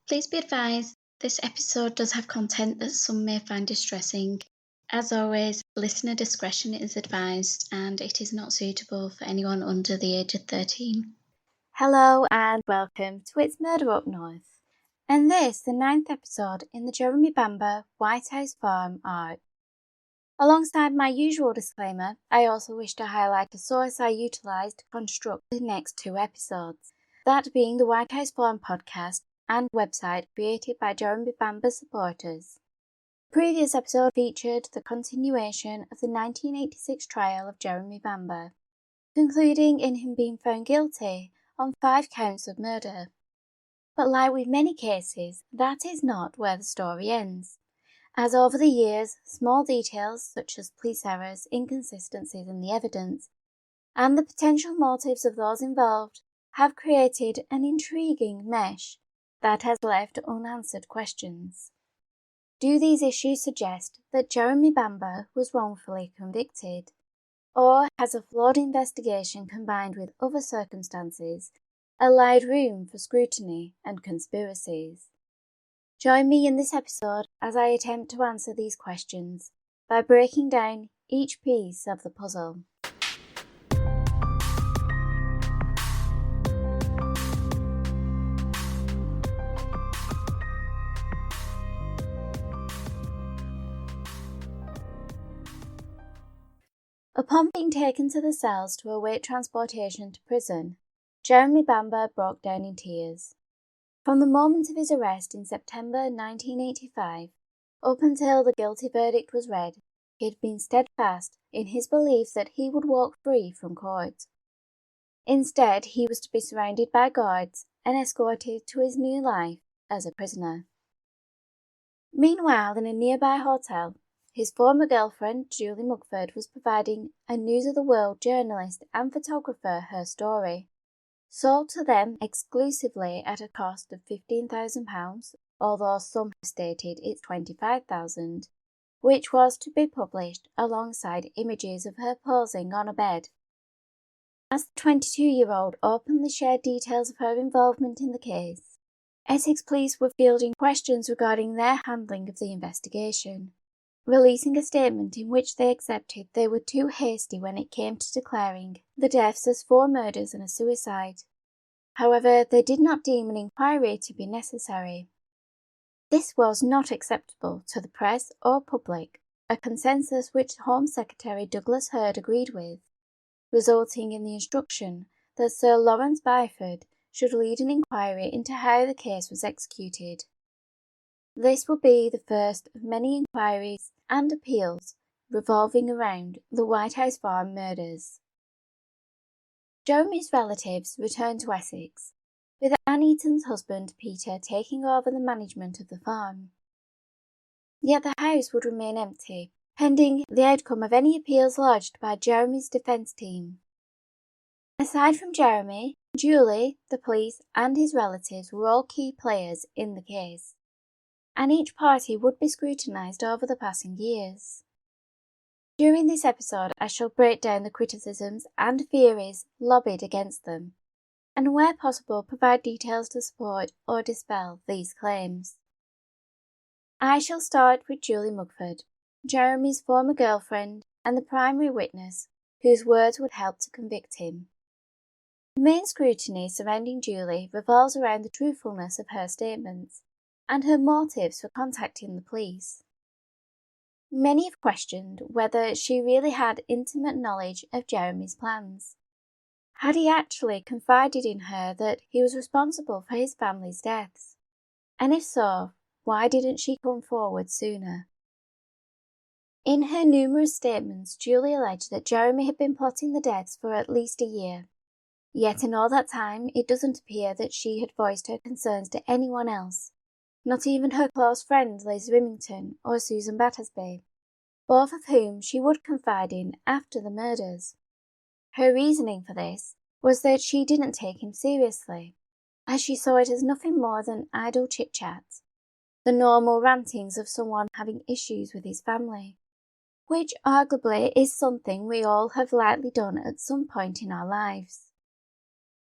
Please be advised, this episode does have content that some may find distressing. As always, listener discretion is advised and it is not suitable for anyone under the age of 13. Hello and welcome to It's Murder Up North, and this, the 9th episode in the Jeremy Bamber White House Farm arc. Alongside my usual disclaimer, I also wish to highlight a source I utilised to construct the next 2 episodes, that being the White House Farm podcast and website created by Jeremy Bamber's supporters. The previous episode featured the continuation of the 1986 trial of Jeremy Bamber, concluding in him being found guilty on 5 counts of murder. But like with many cases, that is not where the story ends, as over the years, small details such as police errors, inconsistencies in the evidence, and the potential motives of those involved have created an intriguing mesh that has left unanswered questions. Do these issues suggest that Jeremy Bamber was wrongfully convicted? Or has a flawed investigation combined with other circumstances allowed room for scrutiny and conspiracies? Join me in this episode as I attempt to answer these questions by breaking down each piece of the puzzle. Upon being taken to the cells to await transportation to prison, Jeremy Bamber broke down in tears. From the moment of his arrest in September 1985, up until the guilty verdict was read, he had been steadfast in his belief that he would walk free from court. Instead, he was to be surrounded by guards and escorted to his new life as a prisoner. Meanwhile, in a nearby hotel, his former girlfriend, Julie Mugford, was providing a News of the World journalist and photographer her story, sold to them exclusively at a cost of £15,000, although some have stated it's £25,000, which was to be published alongside images of her posing on a bed. As the 22-year-old openly shared details of her involvement in the case, Essex police were fielding questions regarding their handling of the investigation, releasing a statement in which they accepted they were too hasty when it came to declaring the deaths as 4 murders and a suicide. However, they did not deem an inquiry to be necessary. This was not acceptable to the press or public, a consensus which Home Secretary Douglas Hurd agreed with, resulting in the instruction that Sir Lawrence Byford should lead an inquiry into how the case was executed. This will be the first of many inquiries and appeals revolving around the White House Farm murders. Jeremy's relatives returned to Essex, with Anne Eaton's husband Peter taking over the management of the farm. Yet the house would remain empty, pending the outcome of any appeals lodged by Jeremy's defence team. Aside from Jeremy, Julie, the police and his relatives were all key players in the case, and each party would be scrutinised over the passing years. During this episode, I shall break down the criticisms and theories lobbied against them, and where possible provide details to support or dispel these claims. I shall start with Julie Mugford, Jeremy's former girlfriend and the primary witness whose words would help to convict him. The main scrutiny surrounding Julie revolves around the truthfulness of her statements and her motives for contacting the police. Many have questioned whether she really had intimate knowledge of Jeremy's plans. Had he actually confided in her that he was responsible for his family's deaths? And if so, why didn't she come forward sooner? In her numerous statements, Julie alleged that Jeremy had been plotting the deaths for at least a year. Yet in all that time, it doesn't appear that she had voiced her concerns to anyone else, not even her close friends Liz Rimington or Susan Battersby, both of whom she would confide in after the murders. Her reasoning for this was that she didn't take him seriously, as she saw it as nothing more than idle chit-chat, the normal rantings of someone having issues with his family, which arguably is something we all have likely done at some point in our lives.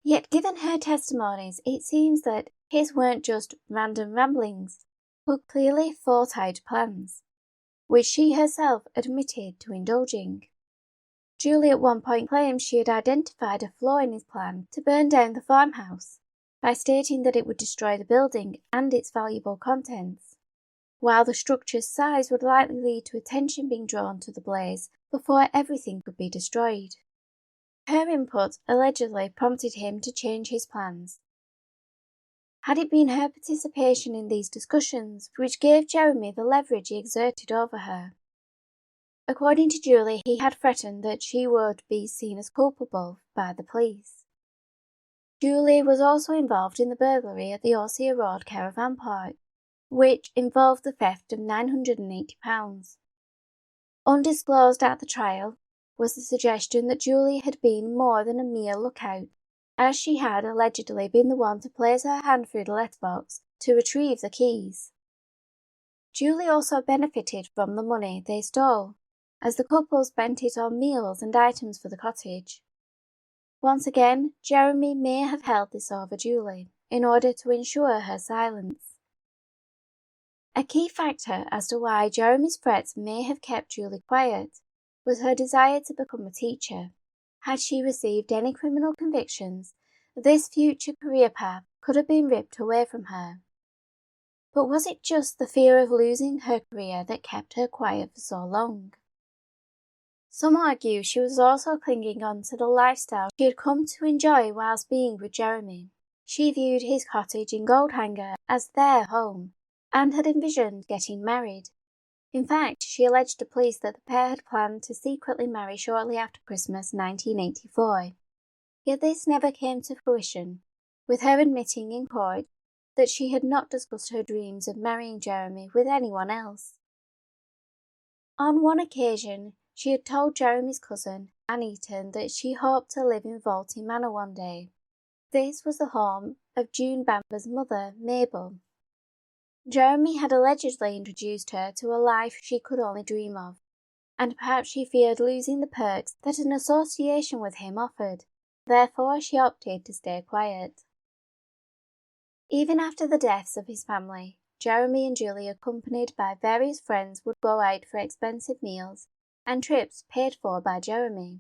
Yet given her testimonies, it seems that his weren't just random ramblings, but clearly thought-out plans, which she herself admitted to indulging. Julie at one point claimed she had identified a flaw in his plan to burn down the farmhouse by stating that it would destroy the building and its valuable contents, while the structure's size would likely lead to attention being drawn to the blaze before everything could be destroyed. Her input allegedly prompted him to change his plans. Had it been her participation in these discussions which gave Jeremy the leverage he exerted over her? According to Julie, he had threatened that she would be seen as culpable by the police. Julie was also involved in the burglary at the Orsia Road caravan park, which involved the theft of £980. Undisclosed at the trial was the suggestion that Julie had been more than a mere lookout, as she had allegedly been the one to place her hand through the letterbox to retrieve the keys. Julie also benefited from the money they stole, as the couple spent it on meals and items for the cottage. Once again, Jeremy may have held this over Julie, in order to ensure her silence. A key factor as to why Jeremy's threats may have kept Julie quiet was her desire to become a teacher. Had she received any criminal convictions, this future career path could have been ripped away from her. But was it just the fear of losing her career that kept her quiet for so long? Some argue she was also clinging on to the lifestyle she had come to enjoy whilst being with Jeremy. She viewed his cottage in Goldhanger as their home, and had envisioned getting married. In fact, she alleged to police that the pair had planned to secretly marry shortly after Christmas 1984. Yet this never came to fruition, with her admitting in court that she had not discussed her dreams of marrying Jeremy with anyone else. On one occasion, she had told Jeremy's cousin, Annieton, that she hoped to live in Vaulty Manor one day. This was the home of June Bamber's mother, Mabel. Jeremy had allegedly introduced her to a life she could only dream of, and perhaps she feared losing the perks that an association with him offered. Therefore, she opted to stay quiet. Even after the deaths of his family, Jeremy and Julie, accompanied by various friends, would go out for expensive meals and trips paid for by Jeremy.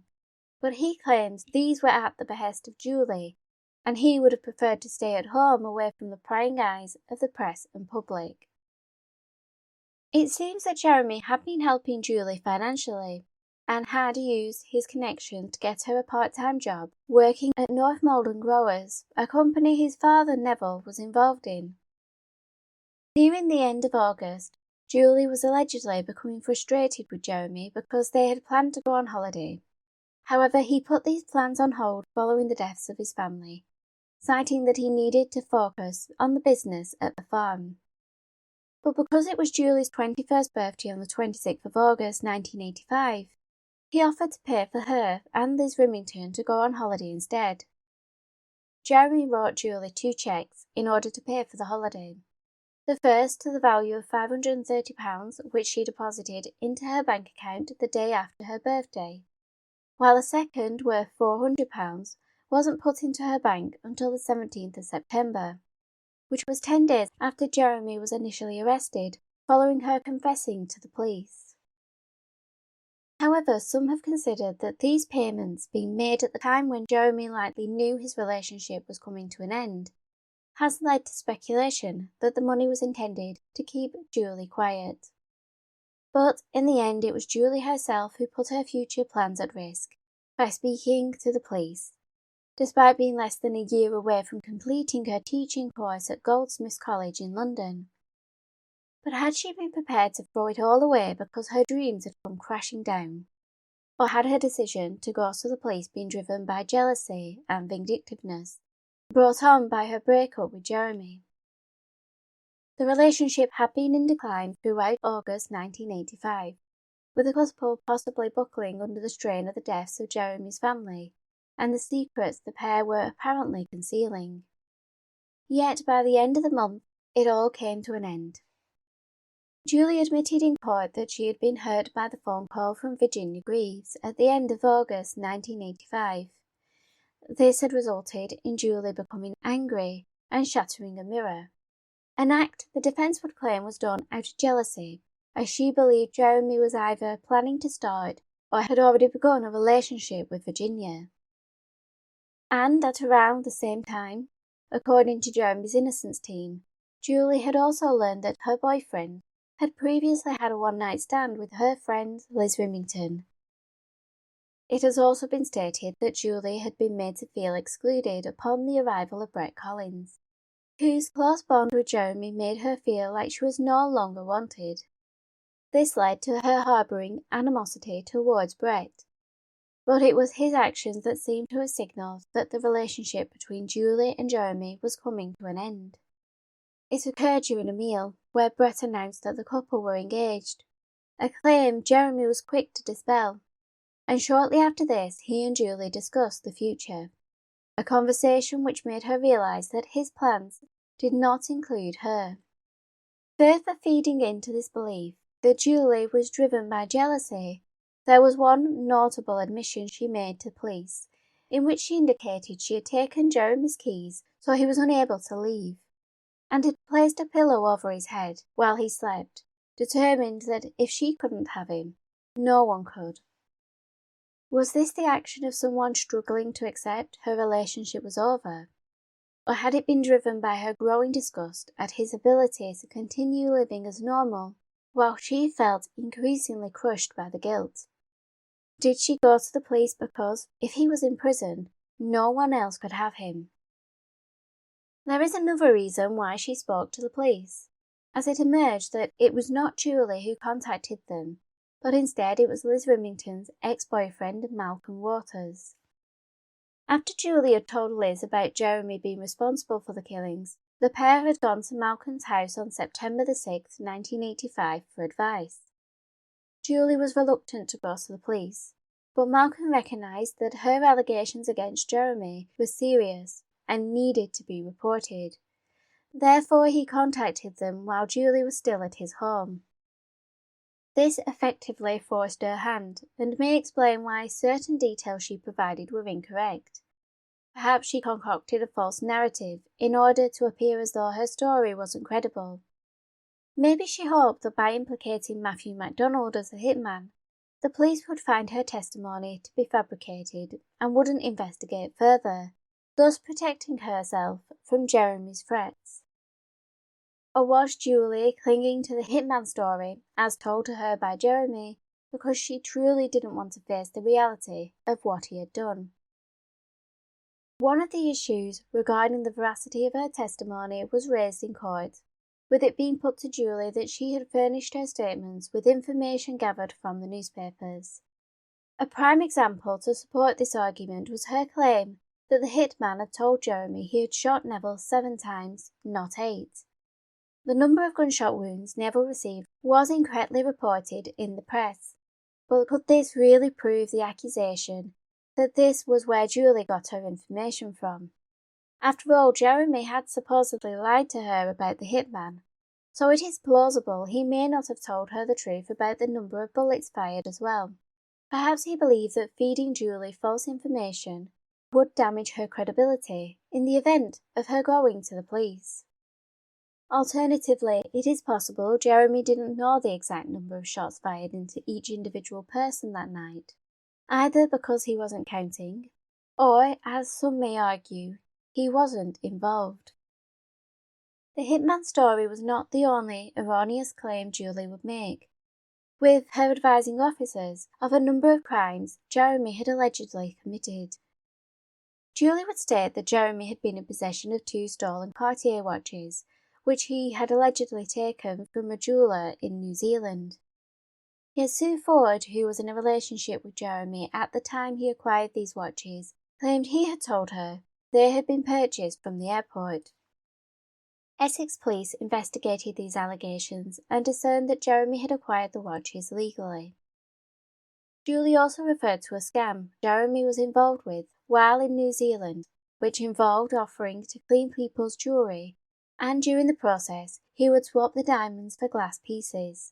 But he claims these were at the behest of Julie, and he would have preferred to stay at home away from the prying eyes of the press and public. It seems that Jeremy had been helping Julie financially, and had used his connection to get her a part-time job working at North Malden Growers, a company his father Neville was involved in. Nearing the end of August, Julie was allegedly becoming frustrated with Jeremy because they had planned to go on holiday. However, he put these plans on hold following the deaths of his family, citing that he needed to focus on the business at the farm. But because it was Julie's 21st birthday on the 26th of August 1985, he offered to pay for her and Liz Rimington to go on holiday instead. Jeremy wrote Julie 2 cheques in order to pay for the holiday. The first to the value of £530, which she deposited into her bank account the day after her birthday, while the second, worth £400, wasn't put into her bank until the 17th of September, which was 10 days after Jeremy was initially arrested, following her confessing to the police. However, some have considered that these payments being made at the time when Jeremy likely knew his relationship was coming to an end has led to speculation that the money was intended to keep Julie quiet. But in the end, it was Julie herself who put her future plans at risk by speaking to the police, despite being less than a year away from completing her teaching course at Goldsmiths College in London. But had she been prepared to throw it all away because her dreams had come crashing down? Or had her decision to go to the police been driven by jealousy and vindictiveness, brought on by her breakup with Jeremy? The relationship had been in decline throughout August 1985, with the couple possibly buckling under the strain of the deaths of Jeremy's family and the secrets the pair were apparently concealing. Yet by the end of the month, it all came to an end. Julie admitted in court that she had been hurt by the phone call from Virginia Greaves at the end of August 1985. This had resulted in Julie becoming angry and shattering a mirror, an act the defence would claim was done out of jealousy, as she believed Jeremy was either planning to start or had already begun a relationship with Virginia. And at around the same time, according to Jeremy's innocence team, Julie had also learned that her boyfriend had previously had a one-night stand with her friend Liz Remington. It has also been stated that Julie had been made to feel excluded upon the arrival of Brett Collins, whose close bond with Jeremy made her feel like she was no longer wanted. This led to her harbouring animosity towards Brett, but it was his actions that seemed to have signalled that the relationship between Julie and Jeremy was coming to an end. It occurred during a meal, where Brett announced that the couple were engaged, a claim Jeremy was quick to dispel, and shortly after this he and Julie discussed the future, a conversation which made her realise that his plans did not include her. Further feeding into this belief that Julie was driven by jealousy, there was one notable admission she made to police, in which she indicated she had taken Jeremy's keys so he was unable to leave, and had placed a pillow over his head while he slept, determined that if she couldn't have him, no one could. Was this the action of someone struggling to accept her relationship was over? Or had it been driven by her growing disgust at his ability to continue living as normal, while she felt increasingly crushed by the guilt? Did she go to the police because, if he was in prison, no one else could have him? There is another reason why she spoke to the police, as it emerged that it was not Julie who contacted them, but instead it was Liz Remington's ex-boyfriend Malcolm Waters. After Julie had told Liz about Jeremy being responsible for the killings, the pair had gone to Malcolm's house on September 6, 1985 for advice. Julie was reluctant to go to the police, but Malcolm recognised that her allegations against Jeremy were serious and needed to be reported. Therefore he contacted them while Julie was still at his home. This effectively forced her hand, and may explain why certain details she provided were incorrect. Perhaps she concocted a false narrative in order to appear as though her story wasn't credible. Maybe she hoped that by implicating Matthew MacDonald as the hitman, the police would find her testimony to be fabricated and wouldn't investigate further, thus protecting herself from Jeremy's threats. Or was Julie clinging to the hitman story, as told to her by Jeremy, because she truly didn't want to face the reality of what he had done? One of the issues regarding the veracity of her testimony was raised in court, with it being put to Julie that she had furnished her statements with information gathered from the newspapers. A prime example to support this argument was her claim that the hitman had told Jeremy he had shot Neville 7 times, not 8. The number of gunshot wounds Neville received was incorrectly reported in the press, but could this really prove the accusation that this was where Julie got her information from? After all, Jeremy had supposedly lied to her about the hitman, so it is plausible he may not have told her the truth about the number of bullets fired as well. Perhaps he believed that feeding Julie false information would damage her credibility in the event of her going to the police. Alternatively, it is possible Jeremy didn't know the exact number of shots fired into each individual person that night, either because he wasn't counting, or, as some may argue, he wasn't involved. The hitman story was not the only erroneous claim Julie would make, with her advising officers of a number of crimes Jeremy had allegedly committed. Julie would state that Jeremy had been in possession of 2 stolen Cartier watches, which he had allegedly taken from a jeweller in New Zealand. Yet Sue Ford, who was in a relationship with Jeremy at the time he acquired these watches, claimed he had told her they had been purchased from the airport. Essex police investigated these allegations and discerned that Jeremy had acquired the watches legally. Julie also referred to a scam Jeremy was involved with while in New Zealand, which involved offering to clean people's jewellery, and during the process he would swap the diamonds for glass pieces.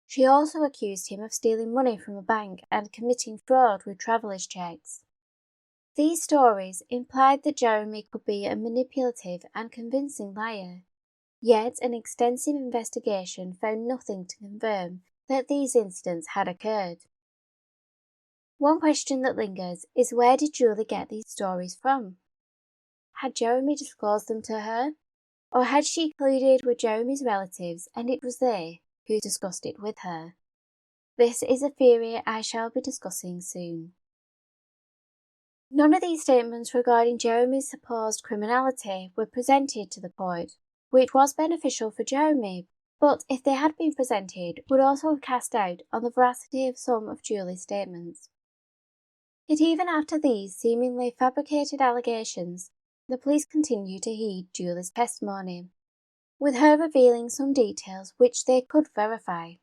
She also accused him of stealing money from a bank and committing fraud with travellers' checks. These stories implied that Jeremy could be a manipulative and convincing liar, yet an extensive investigation found nothing to confirm that these incidents had occurred. One question that lingers is, where did Julie get these stories from? Had Jeremy disclosed them to her? Or had she colluded with Jeremy's relatives and it was they who discussed it with her? This is a theory I shall be discussing soon. None of these statements regarding Jeremy's supposed criminality were presented to the court, which was beneficial for Jeremy, but if they had been presented, would also have cast doubt on the veracity of some of Julie's statements. Yet even after these seemingly fabricated allegations, the police continued to heed Julie's testimony, with her revealing some details which they could verify.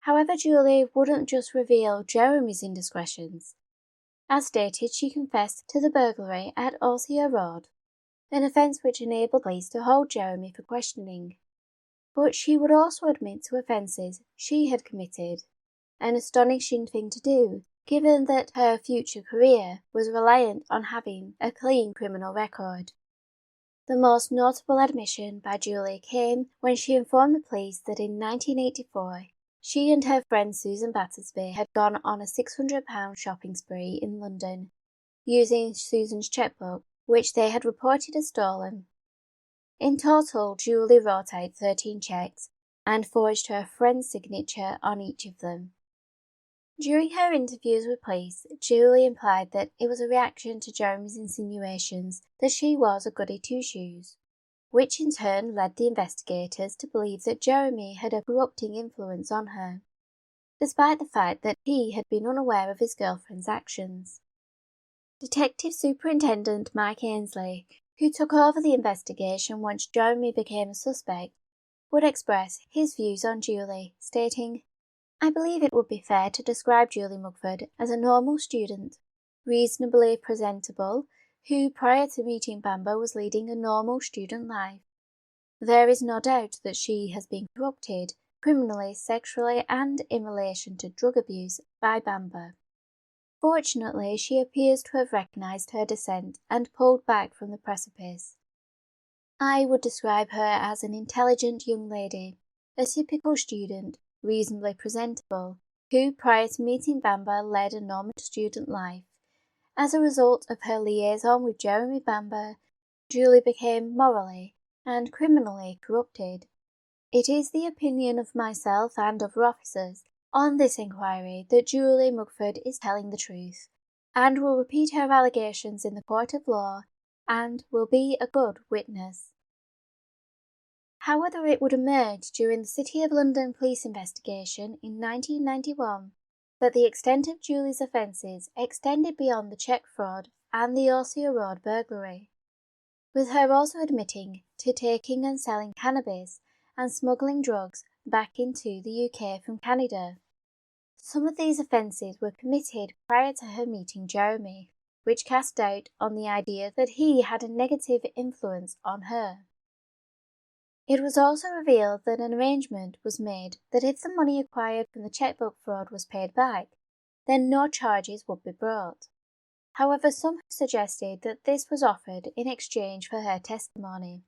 However, Julie wouldn't just reveal Jeremy's indiscretions. As stated, she confessed to the burglary at Osier Road, an offence which enabled police to hold Jeremy for questioning. But she would also admit to offences she had committed, an astonishing thing to do, given that her future career was reliant on having a clean criminal record. The most notable admission by Julie came when she informed the police that in 1984, she and her friend Susan Battersby had gone on a £600 shopping spree in London, using Susan's chequebook, which they had reported as stolen. In total, Julie wrote out 13 cheques and forged her friend's signature on each of them. During her interviews with police, Julie implied that it was a reaction to Jeremy's insinuations that she was a goody two-shoes, which in turn led the investigators to believe that Jeremy had a corrupting influence on her, despite the fact that he had been unaware of his girlfriend's actions. Detective Superintendent Mike Ainsley, who took over the investigation once Jeremy became a suspect, would express his views on Julie, stating, "I believe it would be fair to describe Julie Mugford as a normal student, reasonably presentable, who prior to meeting Bamber was leading a normal student life. There is no doubt that she has been corrupted, criminally, sexually and in relation to drug abuse, by Bamber. Fortunately, she appears to have recognised her descent and pulled back from the precipice. I would describe her as an intelligent young lady, a typical student, reasonably presentable, who prior to meeting Bamber led a normal student life. As a result of her liaison with Jeremy Bamber, Julie became morally and criminally corrupted. It is the opinion of myself and other officers on this inquiry that Julie Mugford is telling the truth, and will repeat her allegations in the court of law, and will be a good witness." However, it would emerge during the City of London police investigation in 1991 that the extent of Julie's offences extended beyond the cheque fraud and the Osier Road burglary, with her also admitting to taking and selling cannabis and smuggling drugs back into the UK from Canada. Some of these offences were committed prior to her meeting Jeremy, which cast doubt on the idea that he had a negative influence on her. It was also revealed that an arrangement was made that if the money acquired from the chequebook fraud was paid back, then no charges would be brought. However, some have suggested that this was offered in exchange for her testimony,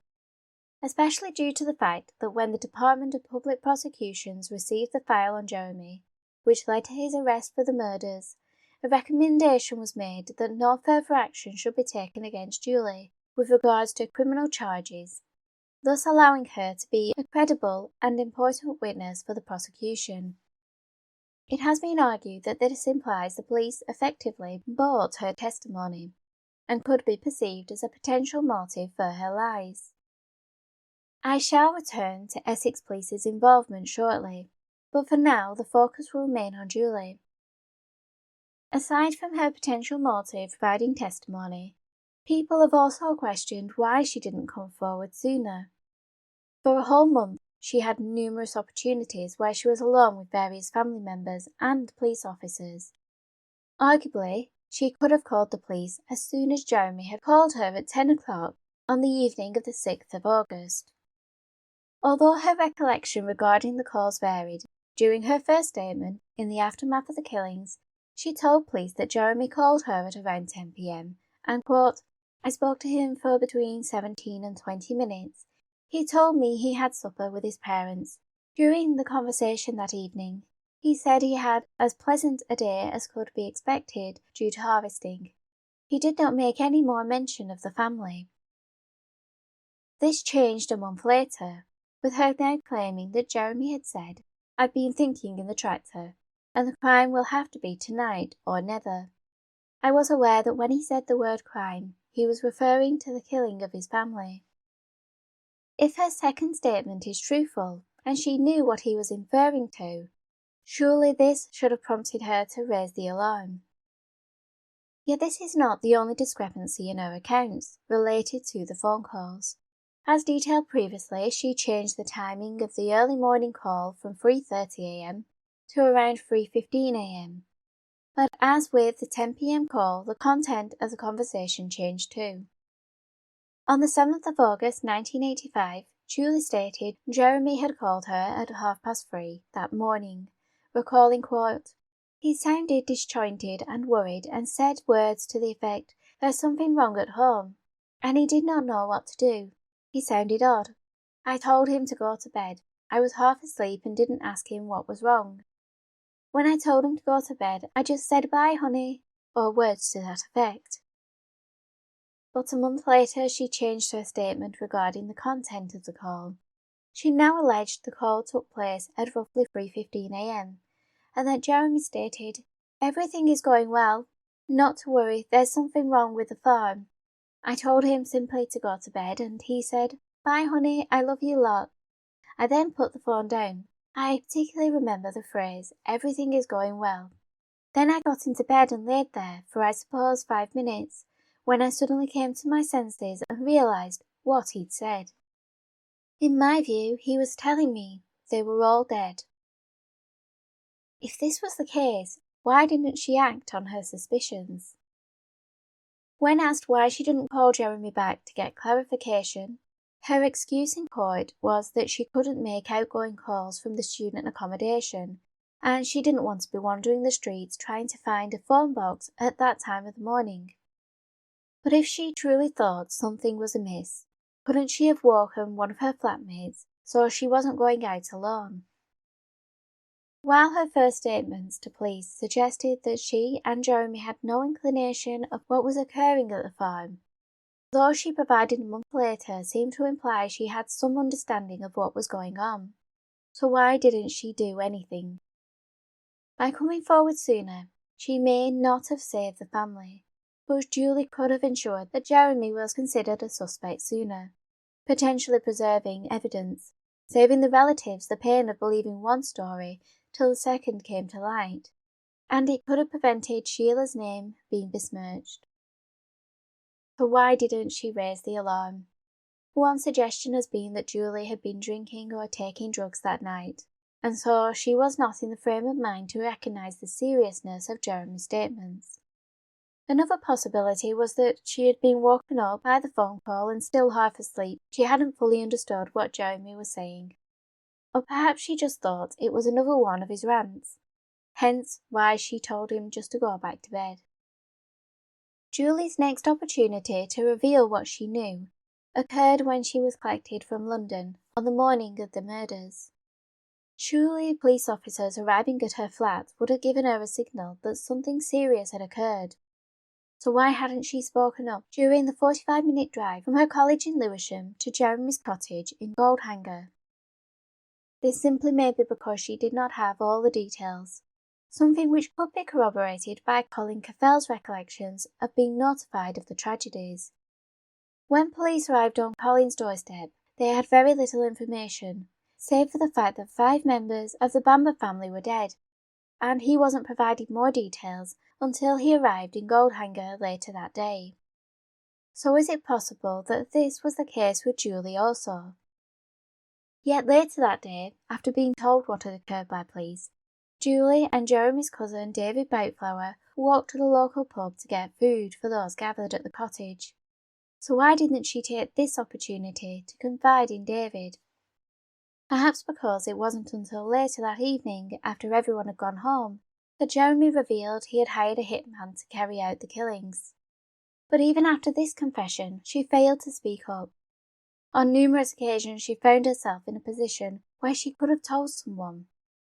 especially due to the fact that when the Department of Public Prosecutions received the file on Jeremy, which led to his arrest for the murders, a recommendation was made that no further action should be taken against Julie with regards to criminal charges, thus allowing her to be a credible and important witness for the prosecution. It has been argued that this implies the police effectively bought her testimony, and could be perceived as a potential motive for her lies. I shall return to Essex Police's involvement shortly, but for now the focus will remain on Julie. Aside from her potential motive providing testimony, people have also questioned why she didn't come forward sooner. For a whole month, she had numerous opportunities where she was alone with various family members and police officers. Arguably, she could have called the police as soon as Jeremy had called her at 10 o'clock on the evening of the 6th of August. Although her recollection regarding the calls varied, during her first statement, in the aftermath of the killings, She told police that Jeremy called her at around 10 p.m. and, quote, "I spoke to him for between 17 and 20 minutes. He told me he had supper with his parents. During the conversation that evening, he said he had as pleasant a day as could be expected due to harvesting. He did not make any more mention of the family." This changed a month later, with her now claiming that Jeremy had said, "I've been thinking in the tractor, and the crime will have to be tonight or never. I was aware that when he said the word crime, he was referring to the killing of his family." If her second statement is truthful, and she knew what he was inferring to, surely this should have prompted her to raise the alarm. Yet this is not the only discrepancy in her accounts related to the phone calls. As detailed previously, she changed the timing of the early morning call from 3:30 a.m. to around 3:15 a.m. But as with the 10 p.m. call, the content of the conversation changed too. On the 7th of August 1985, Julie stated Jeremy had called her at 3:30 that morning, recalling, quote, "He sounded disjointed and worried and said words to the effect, 'There's something wrong at home,' and he did not know what to do. He sounded odd. I told him to go to bed. I was half asleep and didn't ask him what was wrong. When I told him to go to bed, I just said, 'Bye, honey,' or words to that effect." But a month later, she changed her statement regarding the content of the call. She now alleged the call took place at roughly 3:15 a.m. and that Jeremy stated, "Everything is going well. Not to worry, there's something wrong with the farm. I told him simply to go to bed and he said, 'Bye, honey, I love you a lot.' I then put the phone down. I particularly remember the phrase, 'everything is going well.' Then I got into bed and laid there for I suppose 5 minutes, when I suddenly came to my senses and realised what he'd said. In my view, he was telling me they were all dead." If this was the case, why didn't she act on her suspicions? When asked why she didn't call Jeremy back to get clarification, her excuse in court was that she couldn't make outgoing calls from the student accommodation, and she didn't want to be wandering the streets trying to find a phone box at that time of the morning. But if she truly thought something was amiss, couldn't she have woken one of her flatmates so she wasn't going out alone? While her first statements to police suggested that she and Jeremy had no inclination of what was occurring at the farm, those she provided a month later seemed to imply she had some understanding of what was going on. So why didn't she do anything? By coming forward sooner, she may not have saved the family, but Julie could have ensured that Jeremy was considered a suspect sooner, potentially preserving evidence, saving the relatives the pain of believing one story till the second came to light, and it could have prevented Sheila's name being besmirched. So why didn't she raise the alarm? One suggestion has been that Julie had been drinking or taking drugs that night, and so she was not in the frame of mind to recognise the seriousness of Jeremy's statements. Another possibility was that she had been woken up by the phone call and still half asleep. She hadn't fully understood what Jeremy was saying. Or perhaps she just thought it was another one of his rants, hence why she told him just to go back to bed. Julie's next opportunity to reveal what she knew occurred when she was collected from London on the morning of the murders. Surely police officers arriving at her flat would have given her a signal that something serious had occurred. So why hadn't she spoken up during the 45-minute drive from her college in Lewisham to Jeremy's cottage in Goldhanger? This simply may be because she did not have all the details, something which could be corroborated by Colin Caffell's recollections of being notified of the tragedies. When police arrived on Colin's doorstep, they had very little information, save for the fact that 5 members of the Bamber family were dead, and he wasn't provided more details until he arrived in Goldhanger later that day. So is it possible that this was the case with Julie also? Yet later that day, after being told what had occurred by police, Julie and Jeremy's cousin David Boutflower walked to the local pub to get food for those gathered at the cottage. So why didn't she take this opportunity to confide in David? Perhaps because it wasn't until later that evening, after everyone had gone home, that Jeremy revealed he had hired a hitman to carry out the killings. But even after this confession, she failed to speak up. On numerous occasions she found herself in a position where she could have told someone,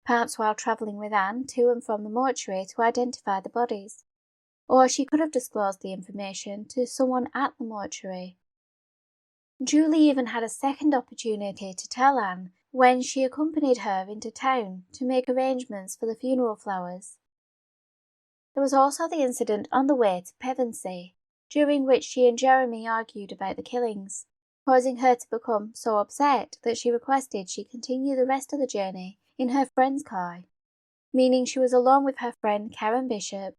perhaps while travelling with Anne to and from the mortuary to identify the bodies, or she could have disclosed the information to someone at the mortuary. Julie even had a second opportunity to tell Anne when she accompanied her into town to make arrangements for the funeral flowers. There was also the incident on the way to Pevensey, during which she and Jeremy argued about the killings, causing her to become so upset that she requested she continue the rest of the journey in her friend's car, meaning she was along with her friend Karen Bishop,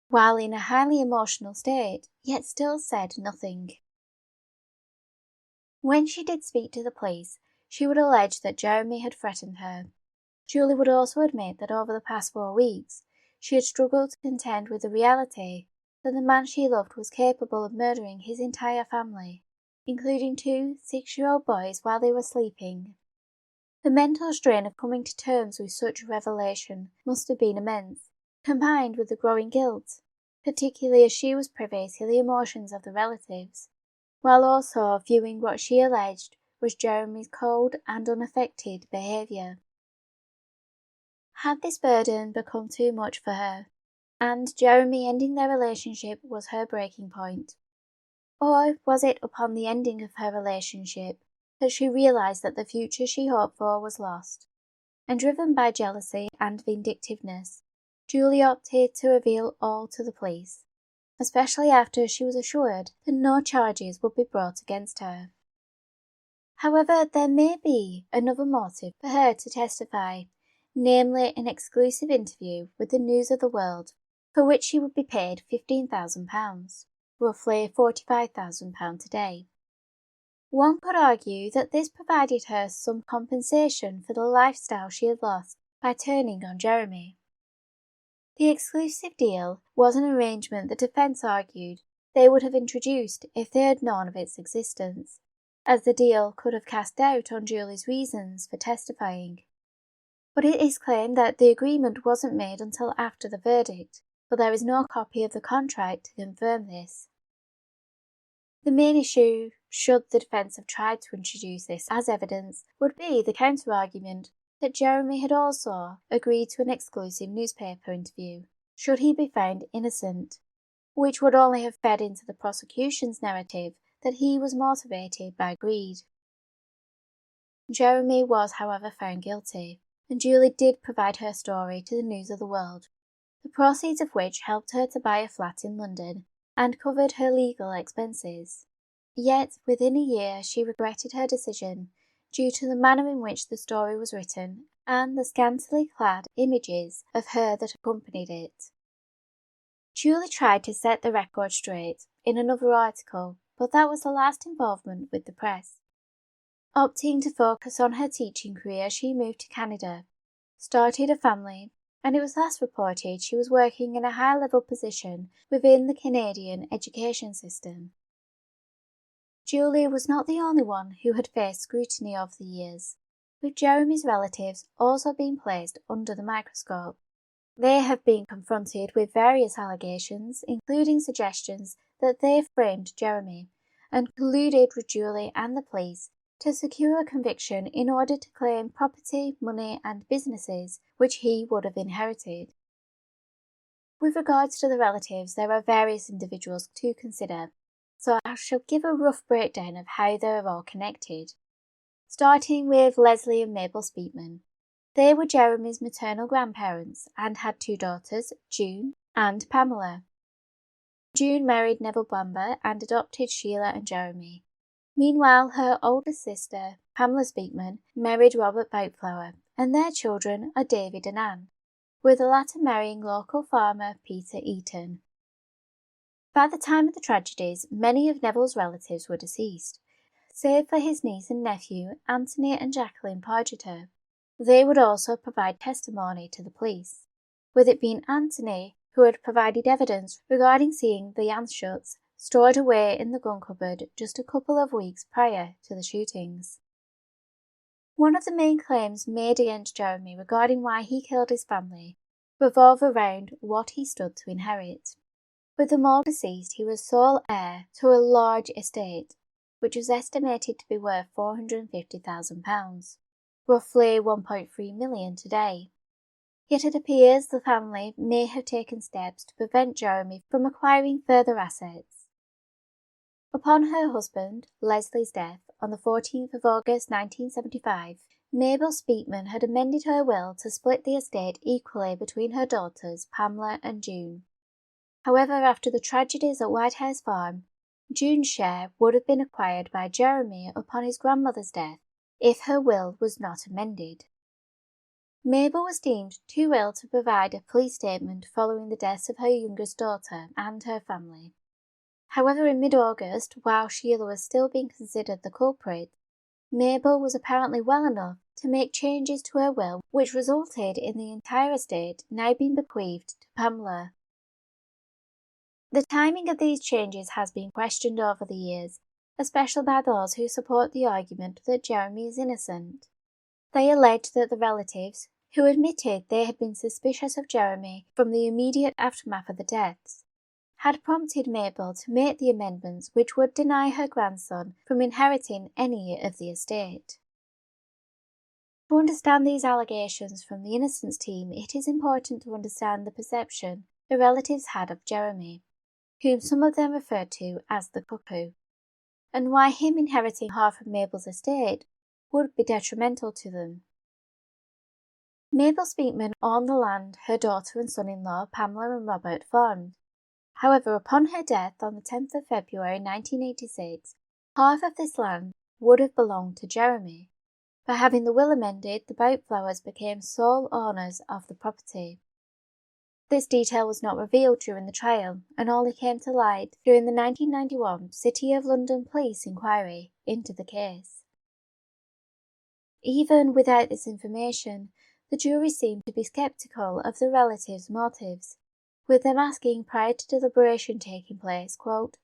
while in a highly emotional state, yet still said nothing. When she did speak to the police, she would allege that Jeremy had threatened her. Julie would also admit that over the past 4 weeks, she had struggled to contend with the reality that the man she loved was capable of murdering his entire family, including 2 6-year-old boys while they were sleeping. The mental strain of coming to terms with such a revelation must have been immense, combined with the growing guilt, particularly as she was privy to the emotions of the relatives, while also viewing what she alleged was Jeremy's cold and unaffected behaviour. Had this burden become too much for her, and Jeremy ending their relationship was her breaking point? Or was it upon the ending of her relationship that she realised that the future she hoped for was lost, and driven by jealousy and vindictiveness, Julie opted to reveal all to the police, especially after she was assured that no charges would be brought against her. However, there may be another motive for her to testify, namely an exclusive interview with the News of the World, for which she would be paid £15,000, roughly £45,000 today. One could argue that this provided her some compensation for the lifestyle she had lost by turning on Jeremy. The exclusive deal was an arrangement the defence argued they would have introduced if they had known of its existence, as the deal could have cast doubt on Julie's reasons for testifying. But it is claimed that the agreement wasn't made until after the verdict, but there is no copy of the contract to confirm this. The main issue, should the defence have tried to introduce this as evidence, would be the counter-argument that Jeremy had also agreed to an exclusive newspaper interview, should he be found innocent, which would only have fed into the prosecution's narrative that he was motivated by greed. Jeremy was, however, found guilty, and Julie did provide her story to the News of the World, the proceeds of which helped her to buy a flat in London and covered her legal expenses. Yet, within a year, she regretted her decision due to the manner in which the story was written and the scantily clad images of her that accompanied it. Julie tried to set the record straight in another article, but that was the last involvement with the press. Opting to focus on her teaching career, she moved to Canada, started a family, and it was last reported she was working in a high-level position within the Canadian education system. Julie was not the only one who had faced scrutiny over the years, with Jeremy's relatives also being placed under the microscope. They have been confronted with various allegations, including suggestions that they framed Jeremy and colluded with Julie and the police to secure a conviction in order to claim property, money and businesses which he would have inherited. With regards to the relatives, there are various individuals to consider, so I shall give a rough breakdown of how they are all connected. Starting with Leslie and Mabel Speakman. They were Jeremy's maternal grandparents and had 2 daughters, June and Pamela. June married Neville Bamber and adopted Sheila and Jeremy. Meanwhile, her older sister, Pamela Speakman, married Robert Boutflower, and their children are David and Anne, with the latter marrying local farmer Peter Eaton. By the time of the tragedies, many of Neville's relatives were deceased, save for his niece and nephew, Anthony and Jacqueline Pargeter. They would also provide testimony to the police, with it being Anthony who had provided evidence regarding seeing the Anschuts stored away in the gun cupboard just a couple of weeks prior to the shootings. One of the main claims made against Jeremy regarding why he killed his family revolve around what he stood to inherit. With them all deceased, he was sole heir to a large estate, which was estimated to be worth £450,000, roughly £1.3 million today. Yet it appears the family may have taken steps to prevent Jeremy from acquiring further assets. Upon her husband, Leslie's death on the 14th of August 1975, Mabel Speakman had amended her will to split the estate equally between her daughters, Pamela and June. However, after the tragedies at Whitehouse Farm, June's share would have been acquired by Jeremy upon his grandmother's death if her will was not amended. Mabel was deemed too ill to provide a police statement following the deaths of her youngest daughter and her family. However, in mid-August, while Sheila was still being considered the culprit, Mabel was apparently well enough to make changes to her will which resulted in the entire estate now being bequeathed to Pamela. The timing of these changes has been questioned over the years, especially by those who support the argument that Jeremy is innocent. They allege that the relatives, who admitted they had been suspicious of Jeremy from the immediate aftermath of the deaths, had prompted Mabel to make the amendments which would deny her grandson from inheriting any of the estate. To understand these allegations from the Innocence team, it is important to understand the perception the relatives had of Jeremy, whom some of them referred to as the cuckoo, and why him inheriting half of Mabel's estate would be detrimental to them. Mabel Speakman owned the land her daughter and son-in-law Pamela and Robert farmed. However, upon her death on the 10th of February 1986, half of this land would have belonged to Jeremy. By having the will amended, the Boutflowers became sole owners of the property. This detail was not revealed during the trial and only came to light during the 1991 City of London police inquiry into the case. Even without this information, the jury seemed to be sceptical of the relatives' motives, with them asking prior to deliberation taking place, quote,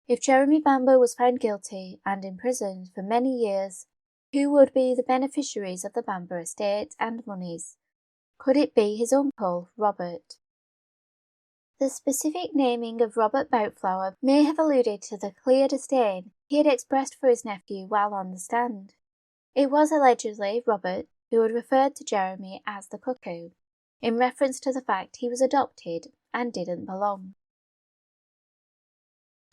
"If Jeremy Bamber was found guilty and imprisoned for many years, who would be the beneficiaries of the Bamber estate and monies? Could it be his uncle, Robert?" The specific naming of Robert Boutflower may have alluded to the clear disdain he had expressed for his nephew while on the stand. It was allegedly Robert who had referred to Jeremy as the cuckoo, in reference to the fact he was adopted and didn't belong.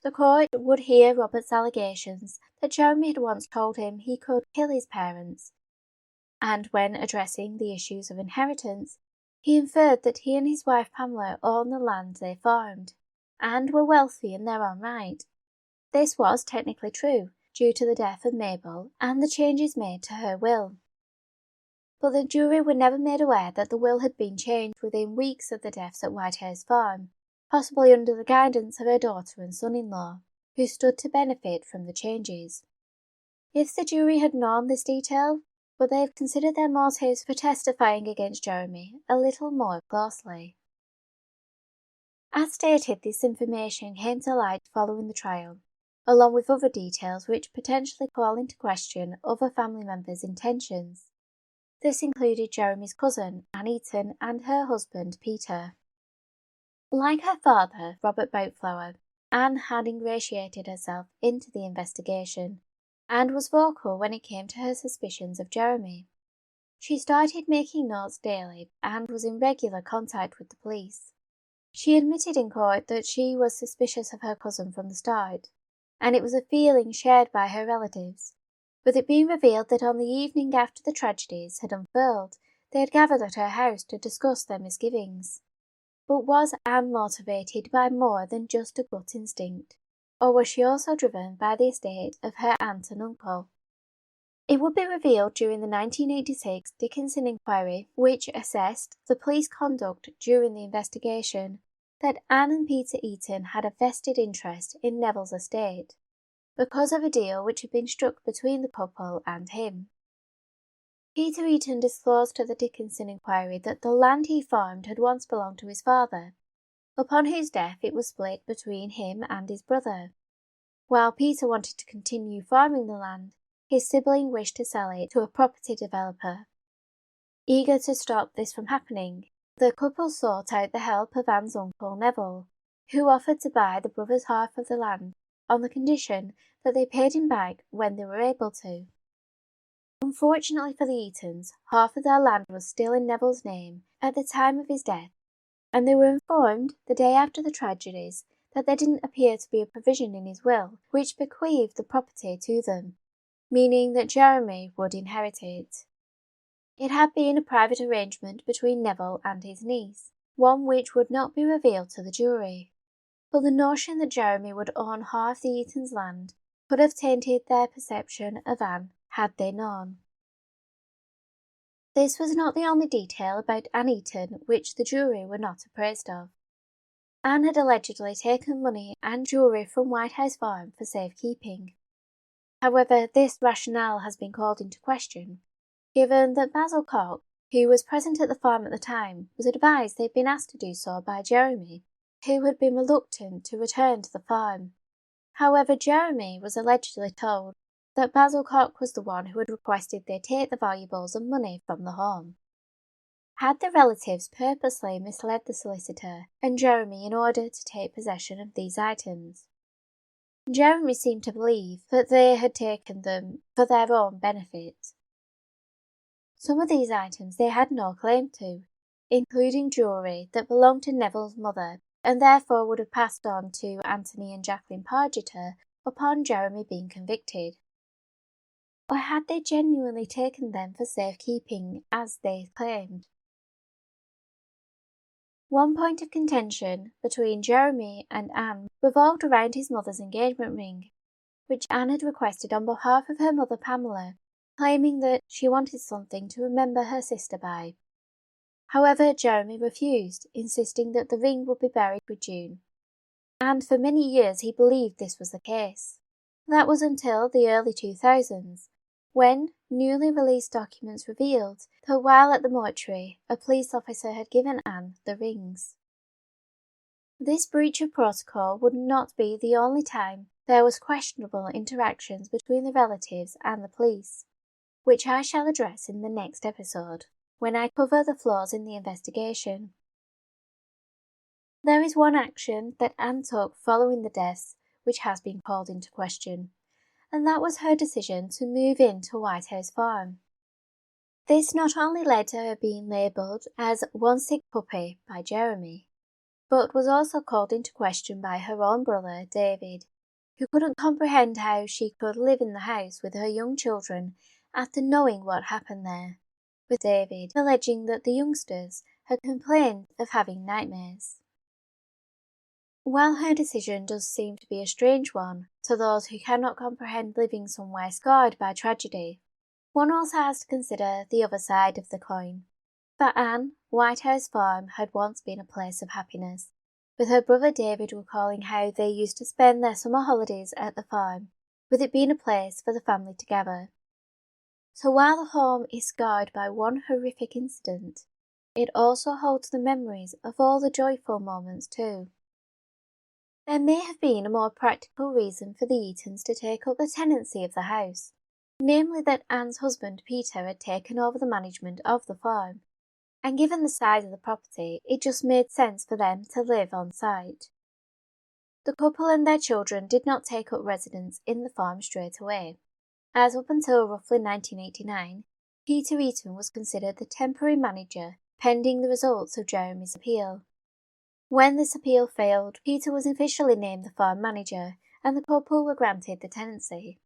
The court would hear Robert's allegations that Jeremy had once told him he could kill his parents, and when addressing the issues of inheritance, he inferred that he and his wife Pamela owned the land they farmed, and were wealthy in their own right. This was technically true, due to the death of Mabel and the changes made to her will. But the jury were never made aware that the will had been changed within weeks of the deaths at Whitehouse Farm, possibly under the guidance of her daughter and son-in-law, who stood to benefit from the changes. If the jury had known this detail, would they have considered their motives for testifying against Jeremy a little more closely? As stated, this information came to light following the trial, along with other details which potentially call into question other family members' intentions. This included Jeremy's cousin, Anne Eaton, and her husband, Peter. Like her father, Robert Boutflower, Anne had ingratiated herself into the investigation, and was vocal when it came to her suspicions of Jeremy. She started making notes daily and was in regular contact with the police. She admitted in court that she was suspicious of her cousin from the start, and it was a feeling shared by her relatives, with it being revealed that on the evening after the tragedies had unfurled, they had gathered at her house to discuss their misgivings. But was Anne motivated by more than just a gut instinct, or was she also driven by the estate of her aunt and uncle? It would be revealed during the 1986 Dickinson inquiry, which assessed the police conduct during the investigation, that Anne and Peter Eaton had a vested interest in Neville's estate, because of a deal which had been struck between the couple and him. Peter Eaton disclosed to the Dickinson inquiry that the land he farmed had once belonged to his father, upon whose death it was split between him and his brother. While Peter wanted to continue farming the land, his sibling wished to sell it to a property developer. Eager to stop this from happening, the couple sought out the help of Anne's uncle Neville, who offered to buy the brothers' half of the land on the condition that they paid him back when they were able to. Unfortunately for the Eatons, half of their land was still in Neville's name at the time of his death, and they were informed the day after the tragedies that there didn't appear to be a provision in his will which bequeathed the property to them, meaning that Jeremy would inherit it. It had been a private arrangement between Neville and his niece, one which would not be revealed to the jury. But the notion that Jeremy would own half the Eatons' land could have tainted their perception of Anne had they known. This was not the only detail about Anne Eaton which the jury were not appraised of. Anne had allegedly taken money and jewellery from White House Farm for safekeeping. However, this rationale has been called into question, given that Basil Clarke, who was present at the farm at the time, was advised they had been asked to do so by Jeremy, who had been reluctant to return to the farm. However, Jeremy was allegedly told that Basil Clarke was the one who had requested they take the valuables and money from the home. Had the relatives purposely misled the solicitor and Jeremy in order to take possession of these items? Jeremy seemed to believe that they had taken them for their own benefit. Some of these items they had no claim to, including jewellery that belonged to Neville's mother and therefore would have passed on to Anthony and Jacqueline Pargeter upon Jeremy being convicted. Or had they genuinely taken them for safekeeping, as they claimed? One point of contention between Jeremy and Anne revolved around his mother's engagement ring, which Anne had requested on behalf of her mother Pamela, claiming that she wanted something to remember her sister by. However, Jeremy refused, insisting that the ring would be buried with June. And for many years he believed this was the case. That was until the early 2000s, when newly released documents revealed that while at the mortuary, a police officer had given Anne the rings. This breach of protocol would not be the only time there was questionable interactions between the relatives and the police, which I shall address in the next episode, when I cover the flaws in the investigation. There is one action that Anne took following the deaths which has been called into question, and that was her decision to move into White House Farm. This not only led to her being labelled as one sick puppy by Jeremy, but was also called into question by her own brother, David, who couldn't comprehend how she could live in the house with her young children after knowing what happened there, with David alleging that the youngsters had complained of having nightmares. While her decision does seem to be a strange one to those who cannot comprehend living somewhere scarred by tragedy, one also has to consider the other side of the coin. For Anne, White House Farm had once been a place of happiness, with her brother David recalling how they used to spend their summer holidays at the farm, with it being a place for the family to gather. So while the home is scarred by one horrific incident, it also holds the memories of all the joyful moments too. There may have been a more practical reason for the Eatons to take up the tenancy of the house, namely that Anne's husband Peter had taken over the management of the farm, and given the size of the property, it just made sense for them to live on site. The couple and their children did not take up residence in the farm straight away, as up until roughly 1989, Peter Eaton was considered the temporary manager pending the results of Jeremy's appeal. When this appeal failed, Peter was officially named the farm manager, and the couple were granted the tenancy.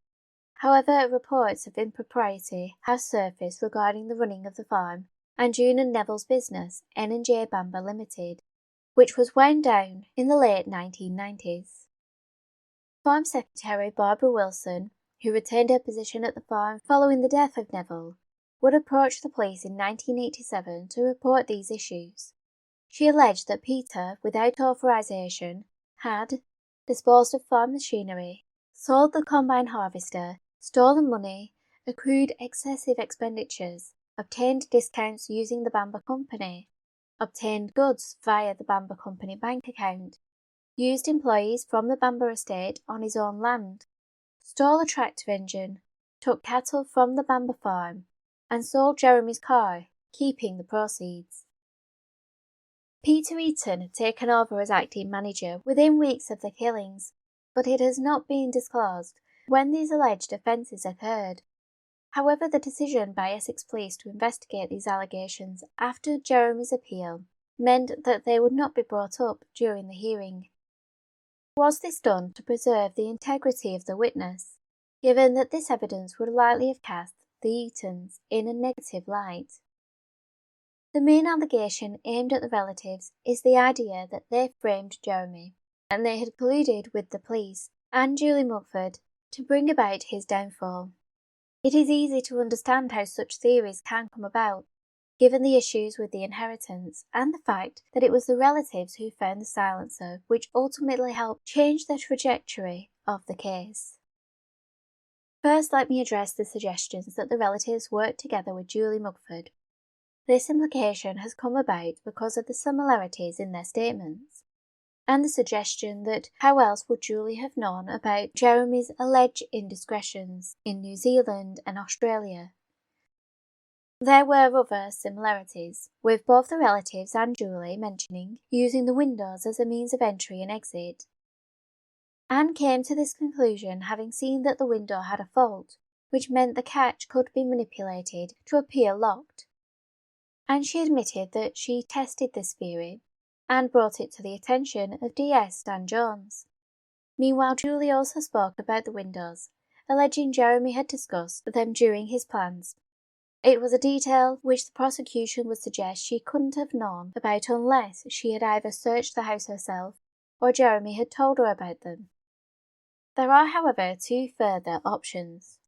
However, reports of impropriety have surfaced regarding the running of the farm and June and Neville's business, N&J Bamber Limited, which was wound down in the late 1990s. Farm Secretary Barbara Wilson, who retained her position at the farm following the death of Neville, would approach the police in 1987 to report these issues. She alleged that Peter, without authorization, had disposed of farm machinery, sold the combine harvester, stolen money, accrued excessive expenditures, obtained discounts using the Bamber Company, obtained goods via the Bamber Company bank account, used employees from the Bamber estate on his own land, stole a tractor engine, took cattle from the Bamber farm, and sold Jeremy's car, keeping the proceeds. Peter Eaton had taken over as acting manager within weeks of the killings, but it has not been disclosed when these alleged offences occurred. However, the decision by Essex Police to investigate these allegations after Jeremy's appeal meant that they would not be brought up during the hearing. Was this done to preserve the integrity of the witness, given that this evidence would likely have cast the Eatons in a negative light? The main allegation aimed at the relatives is the idea that they framed Jeremy, and they had colluded with the police and Julie Mugford to bring about his downfall. It is easy to understand how such theories can come about, given the issues with the inheritance and the fact that it was the relatives who found the silencer which ultimately helped change the trajectory of the case. First, let me address the suggestions that the relatives worked together with Julie Mugford. This implication has come about because of the similarities in their statements, and the suggestion that how else would Julie have known about Jeremy's alleged indiscretions in New Zealand and Australia. There were other similarities, with both the relatives and Julie mentioning using the windows as a means of entry and exit. Anne came to this conclusion having seen that the window had a fault, which meant the catch could be manipulated to appear locked. And she admitted that she tested this theory and brought it to the attention of DS Stan Jones. Meanwhile, Julie also spoke about the windows, alleging Jeremy had discussed them during his plans. It was a detail which the prosecution would suggest she couldn't have known about unless she had either searched the house herself or Jeremy had told her about them. There are, however, two further options.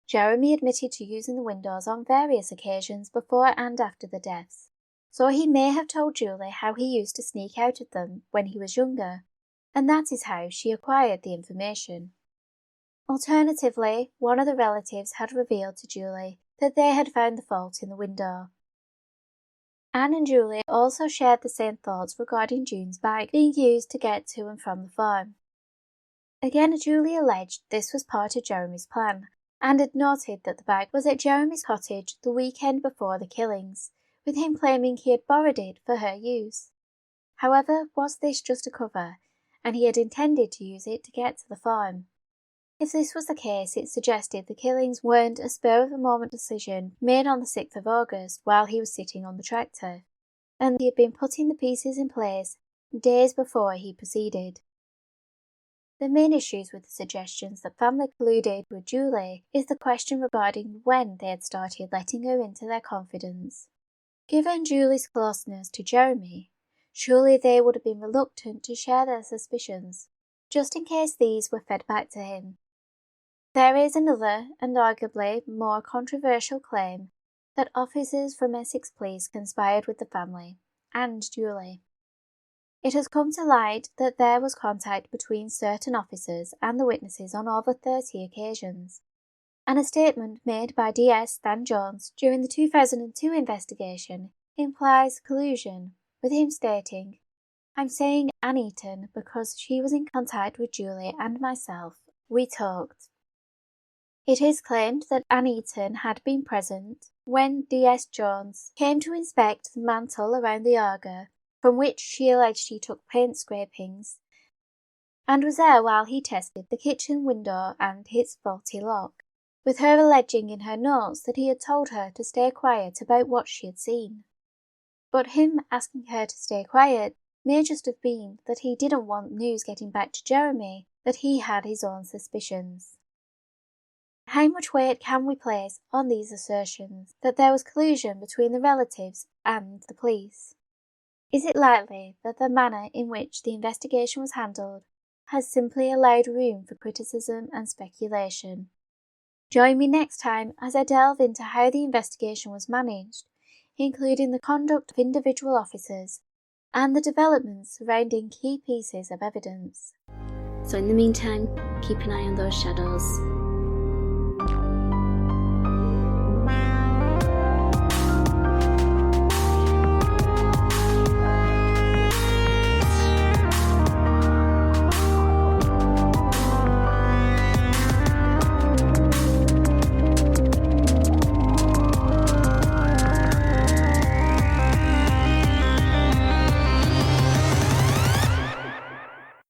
Jeremy admitted to using the windows on various occasions before and after the deaths, so he may have told Julie how he used to sneak out of them when he was younger, and that is how she acquired the information. Alternatively, one of the relatives had revealed to Julie that they had found the fault in the window. Anne and Julie also shared the same thoughts regarding June's bike being used to get to and from the farm. Again, Julie alleged this was part of Jeremy's plan, and had noted that the bike was at Jeremy's cottage the weekend before the killings, with him claiming he had borrowed it for her use. However, was this just a cover, and he had intended to use it to get to the farm? If this was the case, it suggested the killings weren't a spur-of-the-moment decision made on the 6th of August while he was sitting on the tractor, and he had been putting the pieces in place days before he proceeded. The main issues with the suggestions that family colluded with Julie is the question regarding when they had started letting her into their confidence. Given Julie's closeness to Jeremy, surely they would have been reluctant to share their suspicions, just in case these were fed back to him. There is another, and arguably more controversial claim that officers from Essex Police conspired with the family, and Julie. It has come to light that there was contact between certain officers and the witnesses on over 30 occasions, and a statement made by DS Stan Jones during the 2002 investigation implies collusion, with him stating, "I'm saying Anne Eaton because she was in contact with Julie and myself. We talked." It is claimed that Anne Eaton had been present when DS Jones came to inspect the mantel around the Arga, from which she alleged he took paint scrapings, and was there while he tested the kitchen window and its faulty lock, with her alleging in her notes that he had told her to stay quiet about what she had seen. But him asking her to stay quiet may just have been that he didn't want news getting back to Jeremy that he had his own suspicions. How much weight can we place on these assertions that there was collusion between the relatives and the police? Is it likely that the manner in which the investigation was handled has simply allowed room for criticism and speculation? Join me next time as I delve into how the investigation was managed, including the conduct of individual officers and the developments surrounding key pieces of evidence. So in the meantime, keep an eye on those shadows.